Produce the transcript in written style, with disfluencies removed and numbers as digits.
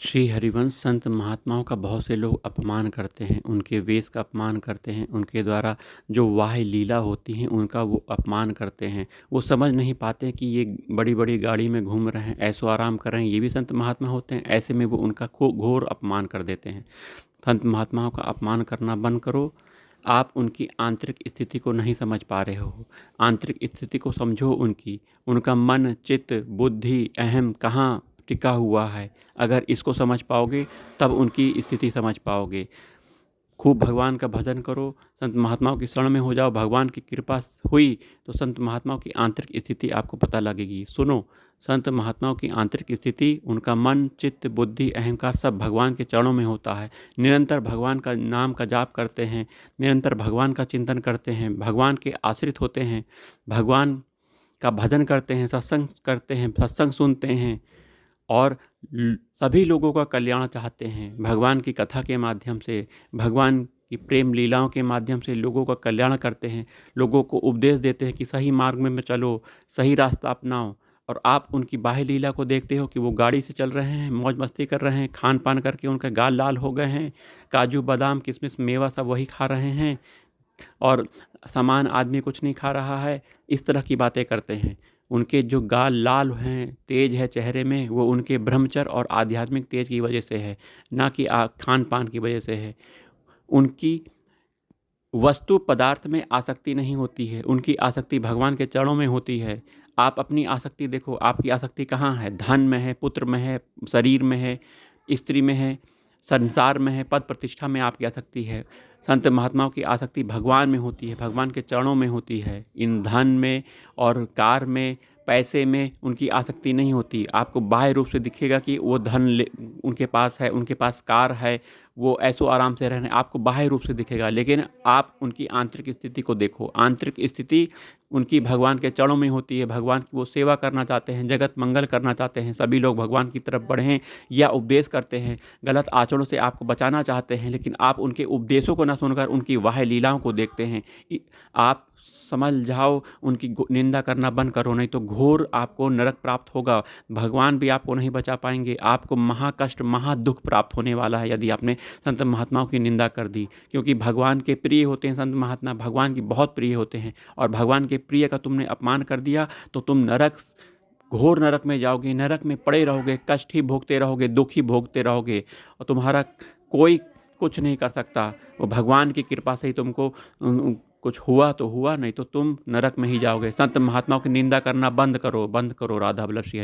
श्री हरिवंश संत महात्माओं का बहुत से लोग अपमान करते हैं, उनके वेश का अपमान करते हैं, उनके द्वारा जो वाह लीला होती हैं उनका वो अपमान करते हैं। वो समझ नहीं पाते कि ये बड़ी-बड़ी गाड़ी में घूम रहे हैं, ऐशो-आराम कर रहे हैं, ये भी संत महात्मा होते हैं। ऐसे में वो उनका घोर अपमान कर देते हैं। संत महात्माओं का अपमान करना बंद करो। आप उनकी आंतरिक स्थिति को नहीं समझ पा रहे हो। आंतरिक स्थिति को समझो उनकी। उनका मन, चित्त, बुद्धि, अहम कहाँ टिका हुआ है। अगर इसको समझ पाओगे तब उनकी स्थिति समझ पाओगे। खूब भगवान का भजन करो, संत महात्माओं की शरण में हो जाओ। भगवान की कृपा हुई तो संत महात्माओं की आंतरिक स्थिति आपको पता लगेगी। सुनो, संत महात्माओं की आंतरिक स्थिति, उनका मन, चित्त, बुद्धि, अहंकार सब भगवान के चरणों में होता है। निरंतर भगवान का नाम का जाप करते हैं, निरंतर भगवान का चिंतन करते हैं, भगवान के आश्रित होते हैं, भगवान का भजन करते हैं, सत्संग करते हैं, सत्संग सुनते हैं और सभी लोगों का कल्याण चाहते हैं। भगवान की कथा के माध्यम से, भगवान की प्रेम लीलाओं के माध्यम से लोगों का कल्याण करते हैं, लोगों को उपदेश देते हैं कि सही मार्ग में चलो, सही रास्ता अपनाओ। और आप उनकी बाह्य लीला को देखते हो कि वो गाड़ी से चल रहे हैं, मौज मस्ती कर रहे हैं, खान पान करके उनके गाल लाल हो गए हैं, काजू बादाम किशमिश मेवा सब वही खा रहे हैं और सामान्य आदमी कुछ नहीं खा रहा है। इस तरह की बातें करते हैं। उनके जो गाल लाल हैं, तेज है चेहरे में, वो उनके ब्रह्मचर्य और आध्यात्मिक तेज की वजह से है, ना कि खान पान की वजह से है। उनकी वस्तु पदार्थ में आसक्ति नहीं होती है, उनकी आसक्ति भगवान के चरणों में होती है। आप अपनी आसक्ति देखो, आपकी आसक्ति कहाँ है? धन में है, पुत्र में है, शरीर में है, स्त्री में है, संसार में है, पद प्रतिष्ठा में आपकी आसक्ति है। संत महात्माओं की आसक्ति भगवान में होती है, भगवान के चरणों में होती है। इन धन में और कार में, पैसे में उनकी आसक्ति नहीं होती। आपको बाह्य रूप से दिखेगा कि वो धन उनके पास है, उनके पास कार है, वो ऐशो आराम से रह रहे हैं, आपको बाह्य रूप से दिखेगा। लेकिन आप उनकी आंतरिक स्थिति को देखो। आंतरिक स्थिति उनकी भगवान के चरणों में होती है। भगवान की वो सेवा करना चाहते हैं, जगत मंगल करना चाहते हैं, सभी लोग भगवान की तरफ बढ़ें, या उपदेश करते हैं, गलत आचरणों से आपको बचाना चाहते हैं, लेकिन आप उनके उपदेशों को न सुनकर उनकी वाह्य लीलाओं को देखते हैं। आप समझ जाओ, उनकी निंदा करना बंद करो, नहीं तो घोर आपको नरक प्राप्त होगा। भगवान भी आपको नहीं बचा पाएंगे। आपको महाकष्ट, महादुख प्राप्त होने वाला है यदि आपने संत महात्माओं की निंदा कर दी। क्योंकि भगवान के प्रिय होते हैं संत महात्मा, भगवान की बहुत प्रिय होते हैं, और भगवान के प्रिय का तुमने अपमान कर दिया तो तुम नरक, घोर नरक में जाओगे, नरक में पड़े रहोगे, कष्ट ही भोगते रहोगे, दुख ही भोगते रहोगे, और तुम्हारा कोई कुछ नहीं कर सकता। वो भगवान की कृपा से ही तुमको कुछ हुआ तो हुआ, नहीं तो तुम नरक में ही जाओगे। संत महात्माओं की निंदा करना बंद करो, बंद करो। राधा वल्लभ श्री हरि।